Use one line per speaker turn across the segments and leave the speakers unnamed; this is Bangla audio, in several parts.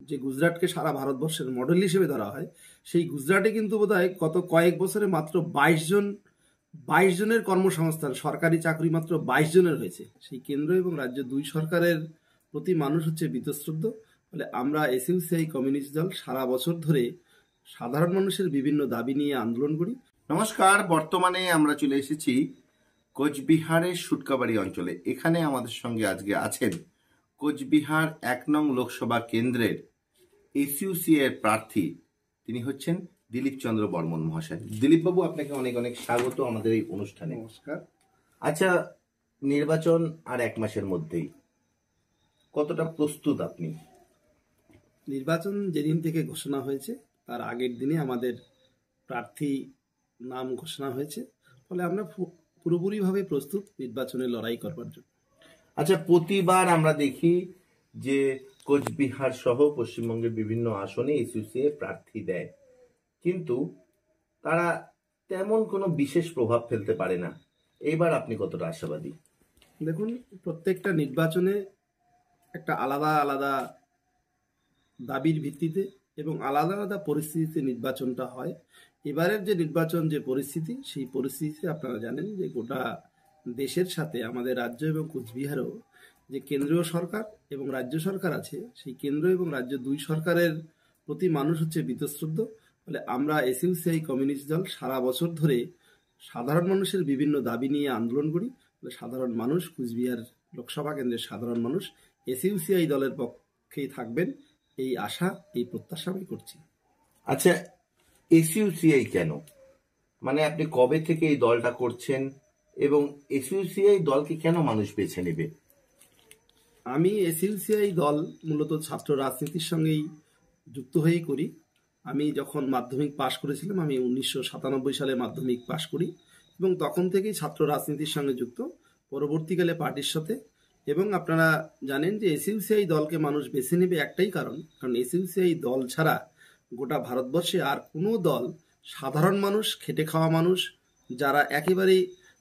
যে গুজরাটকে সারা ভারতবর্ষের মডেল হিসেবে ধরা হয়, সেই গুজরাটে কিন্তু বোধহয় গত কয়েক বছরে মাত্র 22 জনের কর্মসংস্থান, সরকারি চাকরি মাত্র 22 জনের হয়েছে। সেই কেন্দ্র এবং রাজ্য দুই সরকারের প্রতি মানুষ হচ্ছে বীতশ্রদ্ধ। ফলে আমরা এসইউসিআই কমিউনিস্ট দল সারা বছর ধরে সাধারণ মানুষের বিভিন্ন দাবি নিয়ে আন্দোলন করি।
নমস্কার, বর্তমানে আমরা চলে এসেছি কোচবিহারের সুটকাবাড়ি অঞ্চলে। এখানে আমাদের সঙ্গে আজকে আছেন কোচবিহার 1 নং লোকসভা কেন্দ্রের এসইউসিআই এর প্রার্থী, তিনি হচ্ছেন দিলীপ চন্দ্র বর্মন মহাশয়। দিলীপ বাবু, আপনাকে অনেক অনেক স্বাগত আমাদের এই অনুষ্ঠানে।
নমস্কার।
আচ্ছা, নির্বাচন আর 1 মাসের মধ্যেই, কতটা প্রস্তুত আপনি?
নির্বাচন যেদিন থেকে ঘোষণা হয়েছে তার আগের দিনে আমাদের প্রার্থী নাম ঘোষণা হয়েছে। ফলে আমরা পুরোপুরিভাবে প্রস্তুত নির্বাচনে লড়াই করবার জন্য।
আচ্ছা, প্রতিবার আমরা দেখি যে কোচবিহার সহ পশ্চিমবঙ্গের বিভিন্ন আসনে এসইউসিআই প্রার্থী দেয়, কিন্তু তারা তেমন কোনো বিশেষ প্রভাব ফেলতে পারে না। এইবার আপনি কতটা আশাবাদী?
দেখুন, প্রত্যেকটা নির্বাচনে একটা আলাদা আলাদা দাবির ভিত্তিতে এবং আলাদা আলাদা পরিস্থিতিতে নির্বাচনটা হয়। এবারের যে নির্বাচন, যে পরিস্থিতি, সেই পরিস্থিতিতে আপনারা জানেন যে গোটা দেশের সাথে আমাদের রাজ্য এবং কোচবিহারও যে কেন্দ্রীয় সরকার এবং রাজ্য সরকার আছে, সেই কেন্দ্র এবং রাজ্য দুই সরকারের প্রতি মানুষ হচ্ছে বীতশ্রদ্ধ। ফলে আমরা এসইউসিআই কমিউনিস্ট দল সারা বছর ধরে সাধারণ মানুষের বিভিন্ন দাবি নিয়ে আন্দোলন করি। ফলে সাধারণ মানুষ, কোচবিহার লোকসভা কেন্দ্রের সাধারণ মানুষ এসইউসিআই দলের পক্ষেই থাকবেন, এই আশা, এই প্রত্যাশা আমি করছি।
আচ্ছা, এসইউসিআই কেন, মানে আপনি কবে থেকে এই দলটা করছেন এবং এসইউসিআই দলকে কেন মানুষ বেছে নেবে?
আমি এসইউসিআই দল মূলত ছাত্র রাজনীতির সঙ্গেই যুক্ত হয়েই করি। আমি যখন মাধ্যমিক পাশ করেছিলাম, আমি 1997 সালে মাধ্যমিক পাশ করি এবং তখন থেকেই ছাত্র রাজনীতির সঙ্গে যুক্ত, পরবর্তীকালে পার্টির সাথে। এবং আপনারা জানেন যে এসইউসিআই দলকে মানুষ বেছে নেবে একটাই কারণ এসইউসিআই দল ছাড়া গোটা ভারতবর্ষে আর কোনো দল সাধারণ মানুষ, খেটে খাওয়া মানুষ, যারা একেবারে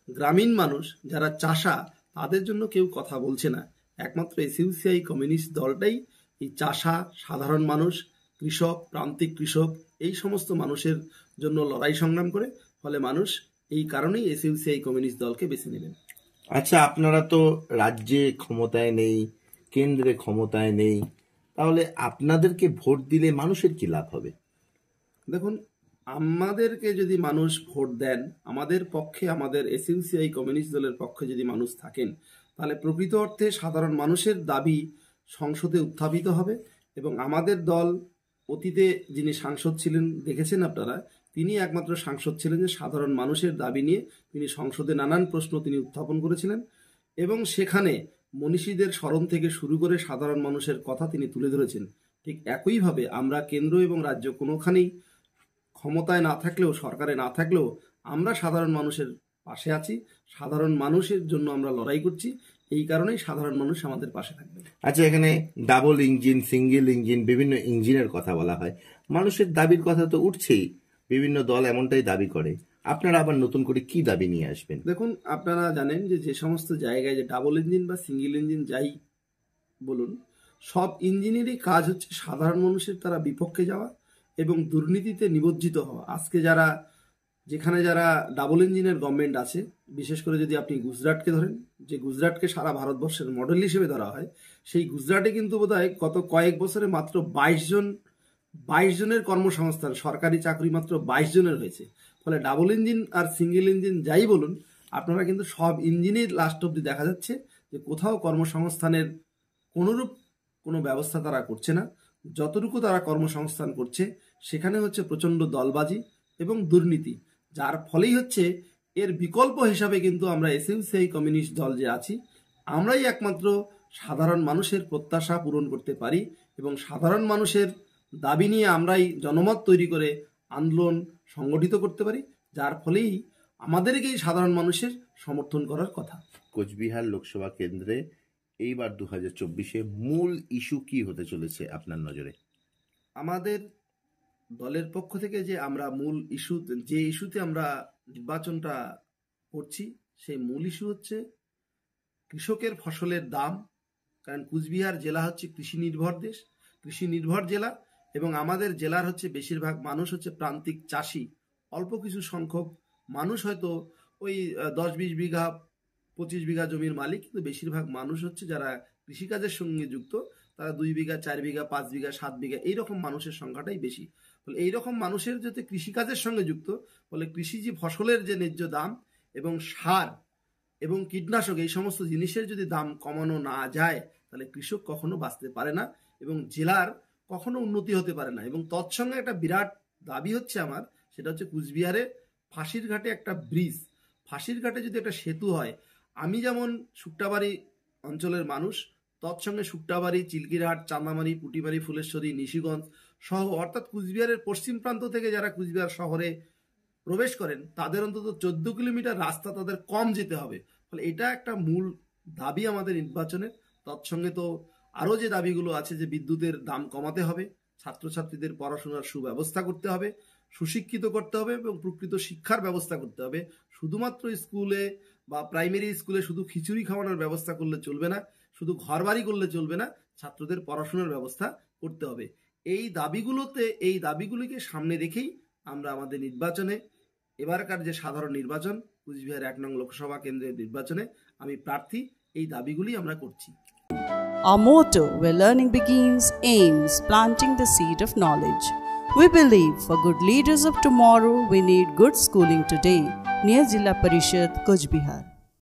গ্রামীণ মানুষ, যারা চাষা, তাদের জন্য কেউ কথা বলছে না। একমাত্র এসইউসিআই কমিউনিস্ট দলটাই এই চাষা, সাধারণ মানুষ, কৃষক, প্রান্তিক কৃষক, এই সমস্ত মানুষের জন্য লড়াই সংগ্রাম করে। ফলে মানুষ এই কারণেই এসইউসিআই কমিউনিস্ট দলকে বেছে নেবেন।
আচ্ছা, আপনারা তো রাজ্যে ক্ষমতায় নেই, কেন্দ্রে ক্ষমতায় নেই, তাহলে আপনাদেরকে ভোট দিলে মানুষের কি লাভ হবে?
দেখুন, আমাদেরকে যদি মানুষ ভোট দেন, আমাদের পক্ষে, আমাদের এসইউসিআই কমিউনিস্ট দলের পক্ষে যদি মানুষ থাকেন, তাহলে প্রকৃত অর্থে সাধারণ মানুষের দাবি সংসদে উত্থাপিত হবে। এবং আমাদের দল অতীতে যিনি সাংসদ ছিলেন, দেখেছেন আপনারা, তিনি একমাত্র সাংসদ ছিলেন যে সাধারণ মানুষের দাবি নিয়ে তিনি সংসদে নানান প্রশ্ন তিনি উত্থাপন করেছিলেন এবং সেখানে মনীষীদের স্মরণ থেকে শুরু করে সাধারণ মানুষের কথা তিনি তুলে ধরেছেন। ঠিক একইভাবে আমরা কেন্দ্র এবং রাজ্য কোনোখানেই ক্ষমতায় না থাকলেও, সরকারে না থাকলেও, আমরা সাধারণ মানুষের পাশে আছি, সাধারণ মানুষের জন্য আমরা লড়াই করছি। এই কারণেই সাধারণ মানুষ আমাদের পাশে থাকবে।
আচ্ছা, এখানে ডাবল ইঞ্জিন, সিঙ্গেল ইঞ্জিন, বিভিন্ন ইঞ্জিনের কথা বলা হয়। মানুষের দাবির কথা তো উঠছেই, বিভিন্ন দল এমনটাই দাবি করে। আপনারা আবার নতুন করে কি দাবি নিয়ে আসবেন?
দেখুন, আপনারা জানেন যে যে সমস্ত জায়গায় যে ডাবল ইঞ্জিন বা সিঙ্গেল ইঞ্জিন যাই বলুন, সব ইঞ্জিনেরই কাজ হচ্ছে সাধারণ মানুষের তারা বিপক্ষে যাওয়া এবং দুর্নীতিতে নিমজ্জিত হওয়া। আজকে যেখানে যারা ডাবল ইঞ্জিনের গভর্নমেন্ট আছে, বিশেষ করে যদি আপনি গুজরাটকে ধরেন, যে গুজরাটকে সারা ভারতবর্ষের মডেল হিসেবে ধরা হয়, সেই গুজরাটে কিন্তু বোধহয় গত কয়েক বছরে মাত্র 22 জনের কর্মসংস্থান, সরকারি চাকরি মাত্র 22 জনের হয়েছে। ফলে ডাবল ইঞ্জিন আর সিঙ্গেল ইঞ্জিন যাই বলুন, আপনারা কিন্তু সব ইঞ্জিনের লাস্ট অব্দি দেখা যাচ্ছে যে কোথাও কর্মসংস্থানের কোনোরূপ কোনো ব্যবস্থা তারা করছে না। যতটুকু তারা কর্মসংস্থান করছে সেখানে হচ্ছে প্রচণ্ড দলবাজি এবং দুর্নীতি, যার ফলেই হচ্ছে এর বিকল্প হিসাবে কিন্তু আমরা এসইউসিআই কমিউনিস্ট দল যে আছি, আমরাই একমাত্র সাধারণ মানুষের প্রত্যাশা পূরণ করতে পারি এবং সাধারণ মানুষের দাবি নিয়ে আমরাই জনমত তৈরি করে আন্দোলন সংগঠিত করতে পারি, যার ফলেই আমাদেরকেই সাধারণ মানুষের সমর্থন করার কথা।
কোচবিহার লোকসভা কেন্দ্রে এইবার 2024-এ মূল ইস্যু কি হতে চলেছে আপনার নজরে?
আমাদের দলের পক্ষ থেকে যে আমরা মূল ইস্যু, যে ইস্যুতে আমরা নির্বাচনটা করছি, সেই মূল ইস্যু হচ্ছে কৃষকের ফসলের দাম। কারণ কুচবিহার জেলা হচ্ছে কৃষি নির্ভর দেশ। কৃষি নির্ভর জেলা এবং আমাদের জেলার হচ্ছে বেশিরভাগ মানুষ হচ্ছে প্রান্তিক চাষি। অল্প কিছু সংখ্যক মানুষ হয়তো ওই 10-20 বিঘা 25 বিঘা জমির মালিক, কিন্তু বেশিরভাগ মানুষ হচ্ছে যারা কৃষিকাজের সঙ্গে যুক্ত, তারা 2 বিঘা 4 বিঘা 5 বিঘা 7 বিঘা এইরকম মানুষের সংখ্যাটাই বেশি। ফলে এইরকম মানুষের যাতে কৃষিকাজের সঙ্গে যুক্ত, ফলে কৃষিজ ফসলের যে ন্যায্য দাম এবং সার এবং কীটনাশক এই সমস্ত জিনিসের যদি দাম কমানো না যায়, তাহলে কৃষক কখনো বাঁচতে পারে না এবং জেলার কখনো উন্নতি হতে পারে না। এবং তৎসঙ্গে একটা বিরাট দাবি হচ্ছে আমার, সেটা হচ্ছে কুচবিহারে ফাঁসির ঘাটে একটা ব্রিজ, ফাঁসির ঘাটে যদি একটা সেতু হয়, আমি যেমন শুক্তাবাড়ি অঞ্চলের মানুষ, তৎসঙ্গে শুক্তাবাড়ি, চিলকিরহাট, চান্দামারি, পুটিমারি, ফুলেশ্বরী, নিশিগঞ্জ সহ অর্থাৎ কুচবিহারের পশ্চিম প্রান্ত থেকে যারা কুচবিহার শহরে প্রবেশ করেন, তাদের অন্তত 14 কিলোমিটার রাস্তা তাদের কম যেতে হবে। ফলে এটা একটা মূল দাবি আমাদের নির্বাচনের। তৎসঙ্গে তো আরও যে দাবিগুলো আছে, যে বিদ্যুতের দাম কমাতে হবে, ছাত্রছাত্রীদের পড়াশোনার সুব্যবস্থা করতে হবে, সুশিক্ষিত করতে হবে এবং প্রকৃত শিক্ষার ব্যবস্থা করতে হবে। শুধুমাত্র স্কুলে বা প্রাইমারি স্কুলে শুধু খিচুড়ি খাওয়ানোর ব্যবস্থা করলে চলবে না, শুধু ঘরবাড়ি করলে চলবে না, ছাত্রদের পড়াশোনার ব্যবস্থা করতে হবে। এই দাবিগুলিকে সামনে রেখেই আমরা আমাদের নির্বাচনে, এবারকার যে সাধারণ নির্বাচন কুচবিহার 1 নং লোকসভা কেন্দ্রের নির্বাচনে আমি প্রার্থী, এই দাবিগুলি আমরা করছি।
Our motto, where learning begins, aims planting the seed of knowledge. We believe for good leaders of tomorrow, we need good schooling today. Near Jilla Parishad, Coach Bihar.